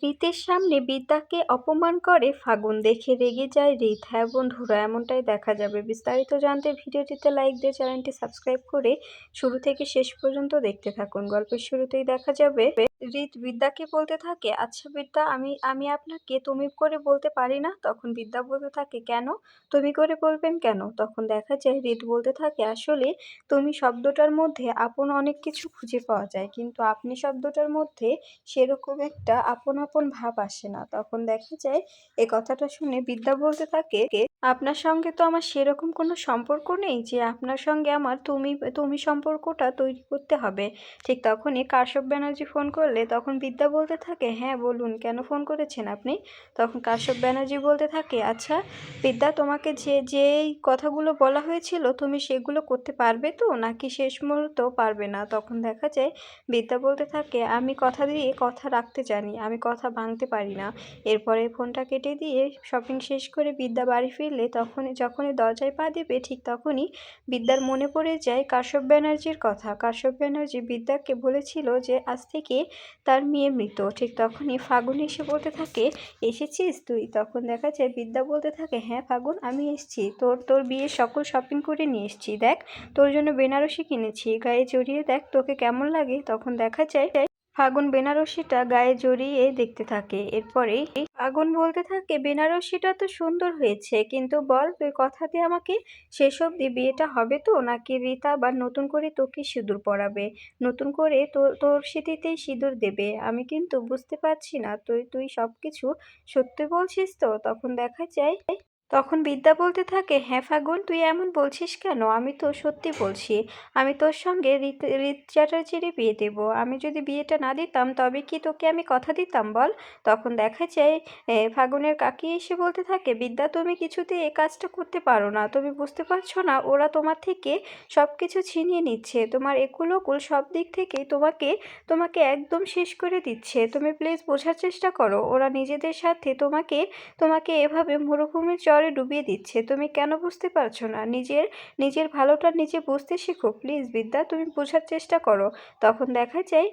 রীতের সামনে বিদ্যাকে অপমান করে ফাগুন, দেখে রেগে যায় রীত। হ্যাঁ বন্ধুরা, এমনটাই দেখা যাবে। বিস্তারিত জানতে ভিডিওটিতে লাইক দিয়ে চ্যানেলটি সাবস্ক্রাইব করে শুরু থেকে শেষ পর্যন্ত দেখতে থাকুন। গল্পের শুরুতেই দেখা যাবে রীত বিদ্যাকে বলতে থাকে, আচ্ছা বিদ্যা, আমি আমি আপনাকে তুমি করে বলতে পারি না। তখন বিদ্যা বলতে থাকে, কেন তুমি করে বলবেন কেন? তখন দেখা যায় রীত বলতে থাকে, আসলে তুমি শব্দটার মধ্যে আপন অনেক কিছু খুঁজে পাওয়া যায়, কিন্তু আপনি শব্দটার মধ্যে সেরকম একটা আপন আপন ভাব আসে না। তখন দেখা যায় এ কথাটা শুনে বিদ্যা বলতে থাকে, আপনার সঙ্গে তো আমার সেরকম কোনো সম্পর্ক নেই যে আপনার সঙ্গে আমার তুমি তুমি সম্পর্কটা তৈরি করতে হবে। ঠিক তখনই কাশ্যপ ব্যানার্জি ফোন করলে তখন বিদ্যা বলতে থাকে, হ্যাঁ বলুন, কেন ফোন করেছেন আপনি? তখন কাশ্যপ ব্যানার্জি বলতে থাকে, আচ্ছা বিদ্যা, তোমাকে যে যেই কথাগুলো বলা হয়েছিল তুমি সেগুলো করতে পারবে তো, নাকি শেষ মুহূর্তেও পারবে না? তখন দেখা যায় বিদ্যা বলতে থাকে, আমি কথা দিয়ে কথা রাখতে জানি, আমি কথা ভাঙতে পারি না। এরপরে ফোনটা কেটে দিয়ে শপিং শেষ করে বিদ্যা বাড়ি ফিরলে যখনই দরজায় পা দেবে ঠিক তখনই বিদ্যার মনে পড়ে যায় কাশ্যপ ব্যানার্জির কথা। কাশ্যপ ব্যানার্জি বিদ্যাকে বলেছিল যে আজ থেকে তার মেয়ে মৃত। ঠিক তখনই ফাগুন এসে বলতে থাকে, এসেছিস তুই? তখন দেখা যায় বিদ্যা বলতে থাকে, হ্যাঁ ফাগুন, আমি এসেছি, তোর তোর বিয়ের সকল শপিং করে নিয়ে এসেছি। দেখ, তোর জন্য বেনারসি কিনেছি, গায়ে জড়িয়ে দেখ তোকে কেমন লাগে। তখন দেখা যায় ফাগুন বেনারসিটা গায়ে জড়িয়ে দেখতে থাকে। এরপরেই ফাগুন বলতে থাকে, বেনারসিটা তো সুন্দর হয়েছে, কিন্তু বল তুই কথা দে আমাকে, শেষ অবধি বিয়েটা হবে তো, নাকি রীতা আবার নতুন করে তোকে সিঁদুর পরাবে, নতুন করে তোর তোর স্মৃতিতেই সিঁদুর দেবে? আমি কিন্তু বুঝতে পারছি না, তুই তুই সবকিছু সত্যি বলছিস তো? তখন দেখা যায় তখন বিদ্যা বলতে থাকে, হ্যাঁ ফাগুন, তুই এমন বলছিস কেন? আমি তো সত্যি বলছি, আমি তোর সঙ্গে রীত চ্যাটার্জিরই বিয়ে দেব। আমি যদি বিয়েটা না দিতাম তবে কি তোকে আমি কথা দিতাম বল? তখন দেখা যায় ফাগুনের কাকি এসে বলতে থাকে, বিদ্যা, তুমি কিছুতেই এ কাজটা করতে পারো না, তুমি বুঝতে পারছো না ওরা তোমার থেকে সব কিছু ছিনিয়ে নিচ্ছে, তোমার একুল ওকুল সব দিক থেকেই তোমাকে তোমাকে একদম শেষ করে দিচ্ছে। তুমি প্লিজ বোঝার চেষ্টা করো, ওরা নিজেদের সাথে তোমাকে তোমাকে এভাবে মরুভূমির চরে ডুবিয়ে দিচ্ছে। তুমি কেন বুঝতে পারছো না? নিজের নিজের ভালোটা নিজে বুঝতে শেখো প্লিজ বিদ্যা, তুমি বোঝার চেষ্টা করো। তখন দেখা যায়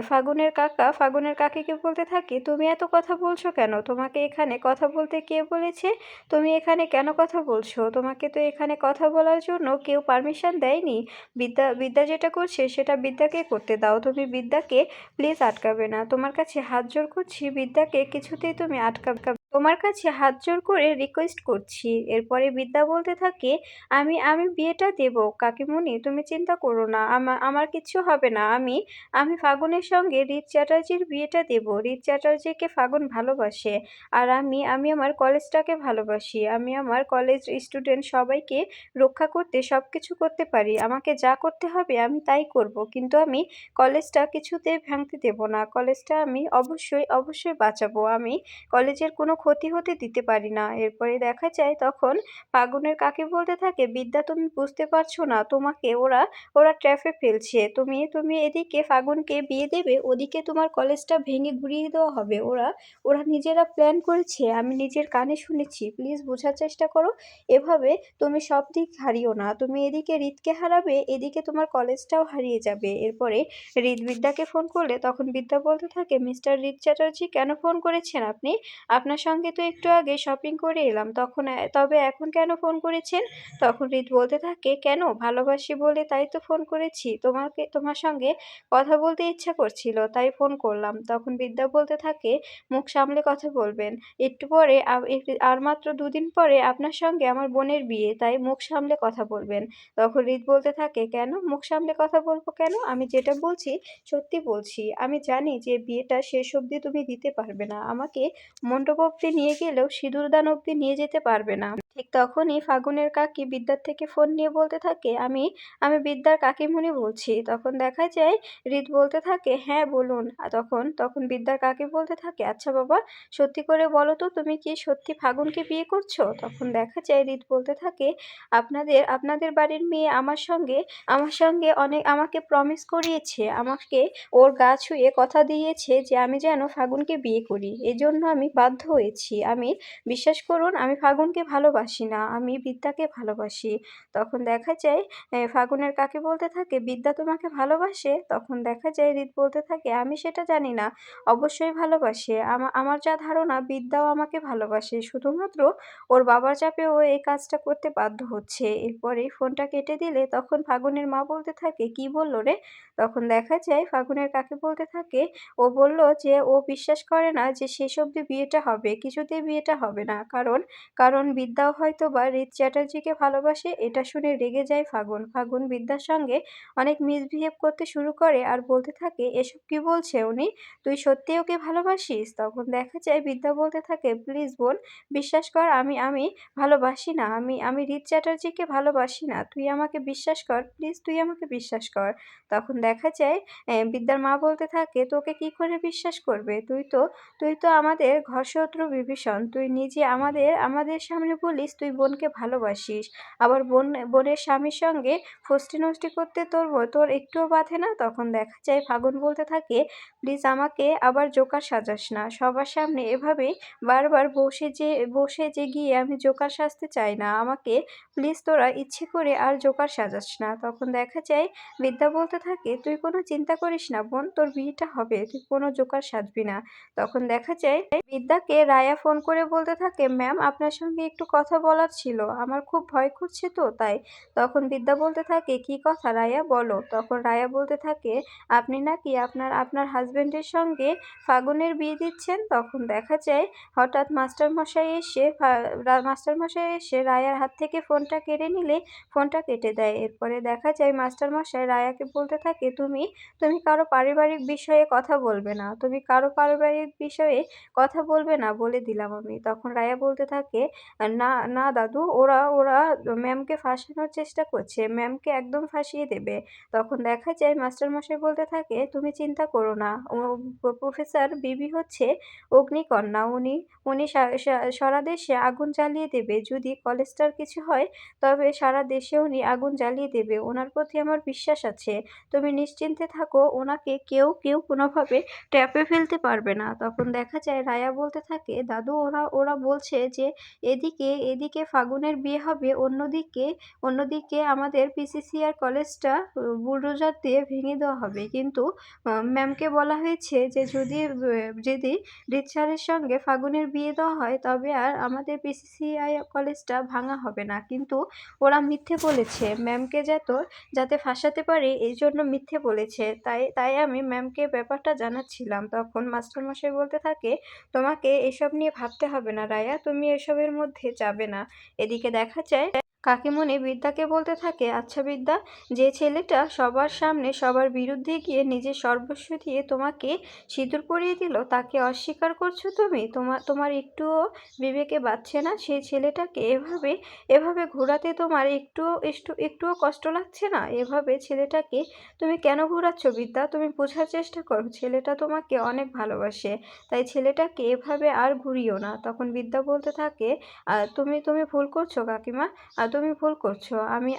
ফাগুনের কাকিকে বলতে থাকে, তুমি এত কথা বলছো কেন? তোমাকে এখানে কথা বলতে কে বলেছে? তুমি এখানে কেন কথা বলছো? তোমাকে তো এখানে কথা বলার জন্য কেউ পারমিশন দেয়নি। বিদ্যা বিদ্যা যেটা করছে সেটা বিদ্যাকে করতে দাও, তুমি বিদ্যাকে প্লিজ আটকাবে না, তোমার কাছে হাত জোড় করছি, বিদ্যাকে কিছুতেই তুমি আটকাবে তোমার কাছে হাত জোড় করে রিকোয়েস্ট করছি। এরপরে বিদ্যা বলতে থাকে, আমি আমি বিয়েটা দেব কাকিমুনি, তুমি চিন্তা করো না, আমার কিচ্ছু হবে না। আমি আমি ফাগুনের সঙ্গে রীত চ্যাটার্জির বিয়েটা দেব। রীত চ্যাটার্জিকে ফাগুন ভালোবাসে, আর আমি আমি আমার কলেজটাকে ভালোবাসি, আমি আমার কলেজ স্টুডেন্ট সবাইকে রক্ষা করতে সব কিছু করতে পারি, আমাকে যা করতে হবে আমি তাই করব, কিন্তু আমি কলেজটা কিছুতেই ভাঙতে দেব না, কলেজটা আমি অবশ্যই অবশ্যই বাঁচাবো, আমি কলেজের কোনো ক্ষতি হতে দিতে পারি না। এরপরে দেখা যায় তখন ফাগুনের কাকি বলতে থাকে, বিদ্যা, তুমি বুঝতে পারছো না, তোমাকে ওরা ওরা ট্র্যাপে ফেলছে। তুমি তুমি এদিকে ফাগুনকে বিয়ে দেবে, ওদিকে তোমার কলেজটা ভেঙে গুড়িয়ে দেওয়া হবে। ওরা ওরা নিজেরা প্ল্যান করেছে, আমি নিজের কানে শুনেছি, প্লিজ বোঝার চেষ্টা করো। এভাবে তুমি সব দিক হারিও না, তুমি এদিকে রীতকে হারাবে, এদিকে তোমার কলেজটাও হারিয়ে যাবে। এরপরে রীত বিদ্যাকে ফোন করলে তখন বিদ্যা বলতে থাকে, মিস্টার রীত চ্যাটার্জি, কেন ফোন করেছেন আপনি? আপনার সঙ্গে তো একটু আগে শপিং করে এলাম, তবে এখন কেন ফোন করেছেন? তখন রীত বলতে থাকে, কেন, ভালোবাসি বলে তাই তো ফোন করেছি, তোমার সঙ্গে কথা বলতে ইচ্ছা করছিল তাই ফোন করলাম। তখন বিদ্যা বলতে থাকে, মুখ সামলে কথা বলবেন, একটু পরে আর মাত্র 2 দিন পরে আপনার সঙ্গে আমার বোনের বিয়ে, তাই মুখ সামলে কথা বলবেন। তখন রীত বলতে থাকে, কেন মুখ সামলে কথা বলবো কেন? আমি যেটা বলছি সত্যি বলছি, আমি জানি যে বিয়েটা শেষ অবধি তুমি দিতে পারবে না, আমাকে মণ্ডপ অব্দি নিয়ে গেলেও সিঁদুরদান অব্দি নিয়ে যেতে পারবে না। ঠিক তখনই ফাগুনের কাকি বিদ্যার থেকে ফোন নিয়ে বলতে থাকে, আমি আমি বিদ্যার কাকিমুনি বলছি। তখন দেখা যায় রীত বলতে থাকে, হ্যাঁ বলুন। তখন তখন বিদ্যার কাকি বলতে থাকে, আচ্ছা বাবা, সত্যি করে বলো তো, তুমি কি সত্যি ফাগুনকে বিয়ে করছো? তখন দেখা যায় রীত বলতে থাকে, আপনাদের আপনাদের বাড়ির মেয়ে আমার সঙ্গে অনেক আমাকে প্রমিস করিয়েছে, আমাকে ওর গা ছুঁয়ে কথা দিয়েছে যে আমি যেন ফাগুনকে বিয়ে করি, এজন্য আমি বাধ্য হয়েছি। আমি বিশ্বাস করুন, আমি ফাগুনকে ভালোবাসি। ভালোবাসি না, আমি বিদ্যাকে ভালোবাসি। তখন দেখা যায় ফাগুনের কাকি বলতে থাকে, বিদ্যা তোমাকে ভালোবাসে? তখন দেখা যায় হৃদ বলতে থাকে, আমি সেটা জানি না। অবশ্যই ভালোবাসে। আমার যা ধারণা বিদ্যাও আমাকে ভালোবাসে। শুধুমাত্র ওর বাবার চাপে ও এই কাজটা করতে বাধ্য হচ্ছে। এরপরেই ফোনটা কেটে দিলে তখন ফাগুনের মা বলতে থাকে, কি বলল রে? তখন দেখা যায় ফাগুনের কাকি বলতে থাকে, ও বলল যে ও বিশ্বাস করে না যে শেষ অবধি বিয়েটা হবে। কিছুতেই বিয়েটা হবে না। কারণ বিদ্যাও হয়তোবা হৃদ চ্যাটার্জিকে ভালোবাসে। এটা শুনে রেগে যায় ফাগুন। ফাগুন বিদ্যার সঙ্গে অনেক মিসবিহেভ করতে শুরু করে আর বলতে থাকে, এসব কি বলছে উনি? তুই সত্যিই ওকে ভালোবাসিস? তখন দেখা যায় বিদ্যা বলতে থাকে, প্লিজ বোন বিশ্বাস কর, আমি ভালোবাসি না। আমি হৃদ চ্যাটার্জিকে ভালোবাসি না। তুই আমাকে বিশ্বাস কর, প্লিজ তুই আমাকে বিশ্বাস কর। তখন দেখা যায় বিদ্যার মা বলতে থাকে, তোকে কি করে বিশ্বাস করবে? তুই তো আমাদের ঘরশত্রু বিভীষণ। তুই নিজে আমাদের সামনে বলিস তুই বোনকে ভালোবাসিস। আবার বোনের স্বামীর সঙ্গে ফষ্টি-নষ্টি করতে তোর একটুও বাধে না? তখন দেখা যায় ফাগুন বলতে থাকে, প্লিজ আমাকে আবার জোকার সাজাস না। সবার সামনে এভাবেই বারবার বসে যে গিয়ে আমি জোকার সাজতে চাই না। আমাকে প্লিজ তোরা ইচ্ছে করে আর জোকার সাজাস না। তখন দেখা যায় বিদ্যা বলতে থাকে, তুই কোনো চিন্তা করিস না বোন, তোর বিয়েটা হবে। তুই কোনো জোকার সাজবি না। তখন দেখা যায় বিদ্যাকে রায়া ফোন করে বলতে থাকে, ম্যাম আপনার সঙ্গে একটু কথা বলার ছিল। আমার খুব ভয় করছে তো তাই। তখন বিদ্যা বলতে থাকে, কি কথা রায়া বলো? তখন রায়া বলতে থাকে, আপনি নাকি আপনার হাজবেন্ডের সঙ্গে ফাগুনের বিয়ে দিচ্ছেন। তখন দেখা যায় হঠাৎ মাস্টারমশাই এসে রায়ার হাত থেকে ফোনটা কেড়ে নিলে ফোনটা কেটে দেয়। এরপরে দেখা যায় মাস্টারমশাই রায়াকে বলতে থাকে, তুমি কারো পারিবারিক বিষয়ে কথা বলবে না। তুমি কারো পারিবারিক বিষয়ে কথা বলবে না বলে দিলাম আমি। তখন রায়া বলতে থাকে, না না দাদু, ওরা ওরা ম্যামকে ফাঁসানোর চেষ্টা করছে। ম্যামকে একদম ফাঁসিয়ে দেবে। তখন দেখা যায় মাস্টারমশাই বলতে থাকে, তুমি চিন্তা করো না। প্রফেসর বিবি হচ্ছে অগ্নিকন্যা। উনি সারা দেশে আগুন জ্বালিয়ে দেবে। যদি কলেজটার কিছু হয় তবে সারা দেশে উনি আগুন জ্বালিয়ে দেবে। ওনার প্রতি আমার বিশ্বাস আছে। তুমি নিশ্চিন্তে থাকো, ওনাকে কেউ কোনোভাবে ট্র্যাপে ফেলতে পারবে না। তখন দেখা যায় রায়া বলতে থাকে, দাদু ওরা বলছে যে এদিকে ফাগুনের বিয়ে হবে, অন্যদিকে আমাদের পিসিসিআর কলেজটা বুলডোজার দিয়ে ভেঙে দেওয়া হবে। কিন্তু ম্যামকে বলা হয়েছে যে যদি হৃদ স্যারের সঙ্গে ফাগুনের বিয়ে দেওয়া হয় তবে আর আমাদের পিসিসিআই কলেজটা ভাঙা হবে না। কিন্তু ওরা মিথ্যে বলেছে। ম্যামকে যাতে ফাঁসাতে পারে এই জন্য মিথ্যে বলেছে। তাই আমি ম্যামকে ব্যাপারটা জানাচ্ছিলাম। তখন মাস্টারমশাই বলতে থাকে, তোমাকে এসব নিয়ে ভাবতে হবে না রায়া, তুমি এসবের মধ্যে যাবে না। এদিকে দেখা যায় কাকিমুনি বিদ্যাকে বলতে থাকে, আচ্ছা বিদ্যা, যে ছেলেটা সবার সামনে সবার বিরুদ্ধে গিয়ে নিজের সর্বস্ব দিয়ে তোমাকে সিঁদুর পরিয়ে দিল তাকে অস্বীকার করছো তুমি? তোমার একটুও বিবেকে বাজছে না? সেই ছেলেটাকে এভাবে ঘোরাতে তোমার একটুও কষ্ট লাগছে না? এভাবে ছেলেটাকে তুমি কেন ঘোরাচ্ছ বিদ্যা? তুমি বোঝার চেষ্টা করো, ছেলেটা তোমাকে অনেক ভালোবাসে। তাই ছেলেটাকে এভাবে আর ঘুরিও না। তখন বিদ্যা বলতে থাকে, তুমি ভুল করছো কাকিমা, তুমি ভুল করছো।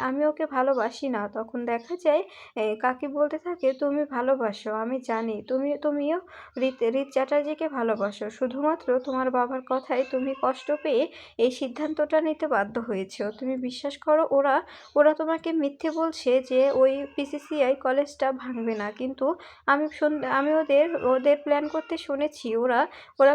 আমি ওকে ভালোবাসি না। তখন দেখা যায় কাকি বলতে থাকে, তুমি ভালোবাসো, আমি জানি। তুমিও হৃদ চ্যাটার্জিকে ভালোবাসো। শুধুমাত্র তোমার বাবার কথায় তুমি কষ্ট পেয়ে এই সিদ্ধান্তটা নিতে বাধ্য হয়েছো। তুমি বিশ্বাস করো, ওরা তোমাকে মিথ্যে বলছে যে ওই পিসিসিআই কলেজটা ভাঙবে না। কিন্তু আমি ওদের প্ল্যান করতে শুনেছি, ওরা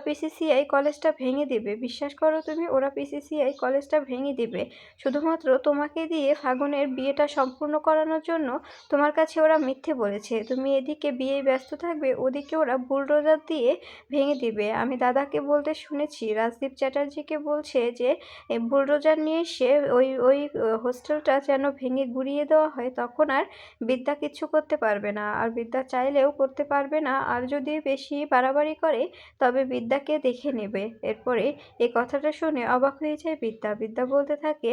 পিসিসিআই কলেজটা ভেঙে দেবে। বিশ্বাস করো তুমি, ওরা পিসিসিআই কলেজটা ভেঙে দেবে। শুধুমাত্র তোমাকে দিয়ে ফাগুনের বিয়েটা সম্পূর্ণ করানোর জন্য তোমার কাছে ওরা মিথ্যে বলেছে। তুমি এদিকে বিয়েয় ব্যস্ত থাকবে, ওদিকে ওরা বুলডোজার দিয়ে ভেঙে দিবে। আমি দাদাকে বলতে শুনেছি, রাজদীপ চ্যাটার্জিকে বলছে যে বুলডোজার নিয়ে এসে ওই হোস্টেলটা যেন ভেঙে গুঁড়িয়ে দেওয়া হয়। তখন আর বিদ্যা কিচ্ছু করতে পারবে না। আর বিদ্যা চাইলেও করতে পারবে না। আর যদি বেশি বাড়াবাড়ি করে তবে বিদ্যাকে দেখে নেবে। এরপরে এই কথাটা শুনে অবাক হয়ে যায় বিদ্যা। বিদ্যা বলতে থাকে,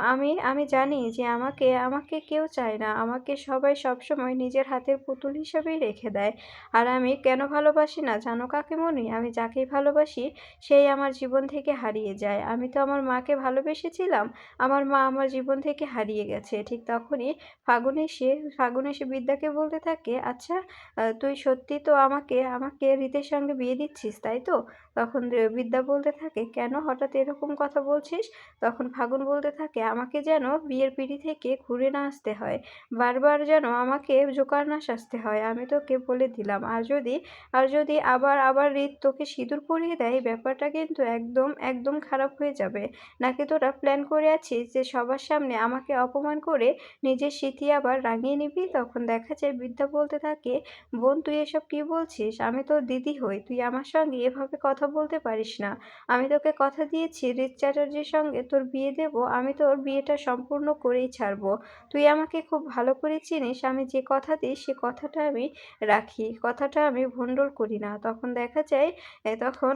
আমি আমি জানি যে আমাকে আমাকে কেউ চায় না। আমাকে সবাই সবসময় নিজের হাতের পুতুল হিসাবেই রেখে দেয়। আর আমি কেন ভালোবাসি না জানো কাকিমুনি? আমি যাকেই ভালোবাসি সেই আমার জীবন থেকে হারিয়ে যায়। আমি তো আমার মাকে ভালোবেসেছিলাম, আমার মা আমার জীবন থেকে হারিয়ে গেছে। ঠিক তখনই ফাগুন এসে বিদ্যাকে বলতে থাকে, "আচ্ছা তুই সত্যি তো আমাকে রীতের সঙ্গে বিয়ে দিচ্ছিস, তাই তো?" তখন বিদ্যা বলতে থাকে, "কেন হঠাৎ এরকম কথা বলছিস?" তখন ফাগুন বলতে থাকে, "আমাকে যেন বিয়ের পিঁড়ি থেকে ঘুরে না আসতে হয়। বারবার যেন আমাকে জোকার না সাজতে হয়। আমি তোকে বলে দিলাম, আর যদি আবার রীত তোকে সিঁদুর পরিয়ে দেয়, ব্যাপারটা কিন্তু একদম, একদম খারাপ হয়ে যাবে। নাকি তোরা প্ল্যান করে আছিস যে সবার সামনে আমাকে অপমান করে নিজের স্মৃতি আবার রাঙিয়ে নিবি?" তখন দেখা যায় বিদ্যা বলতে থাকে, "বোন তুই এসব কি বলছিস? আমি তোর দিদি হই। তুই আমার সঙ্গে এভাবে কথা বলতে পারিস না। আমি তোকে কথা দিয়েছি ঋত চ্যাটার্জির সঙ্গে তোর বিয়ে দেব, আমি তোর বিয়েটা সম্পূর্ণ করেই ছাড়বো। তুই আমাকে খুব ভালো করে চিনিস, আমি যে কথা দিই সে কথাটা আমি রাখি, কথাটা আমি ভণ্ডুল করি না।" তখন দেখা যায় তখন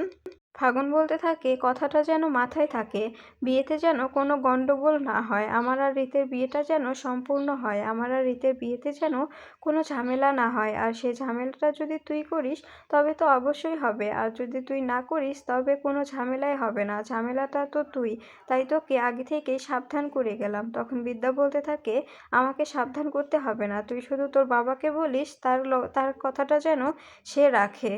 ফাগুন বলতে থাকে, "কথাটা যেন মাথায় থাকে, বিয়েতে যেন কোনো গন্ডগোল না হয়, আমার আর রীতের বিয়েটা যেন সম্পূর্ণ হয়, আমার আর রীতের বিয়েতে যেন কোনো ঝামেলা না হয়। আর সে ঝামেলাটা যদি তুই করিস তবে তো অবশ্যই হবে, আর যদি তুই না করিস তবে কোনো ঝামেলাই হবে না। ঝামেলাটা তো তুই, তাই তোকে আগে থেকেই সাবধান করে গেলাম।" তখন বিদ্যা বলতে থাকে, "আমাকে সাবধান করতে হবে না, তুই শুধু তোর বাবাকে বলিস তার কথাটা যেন সে রাখে।"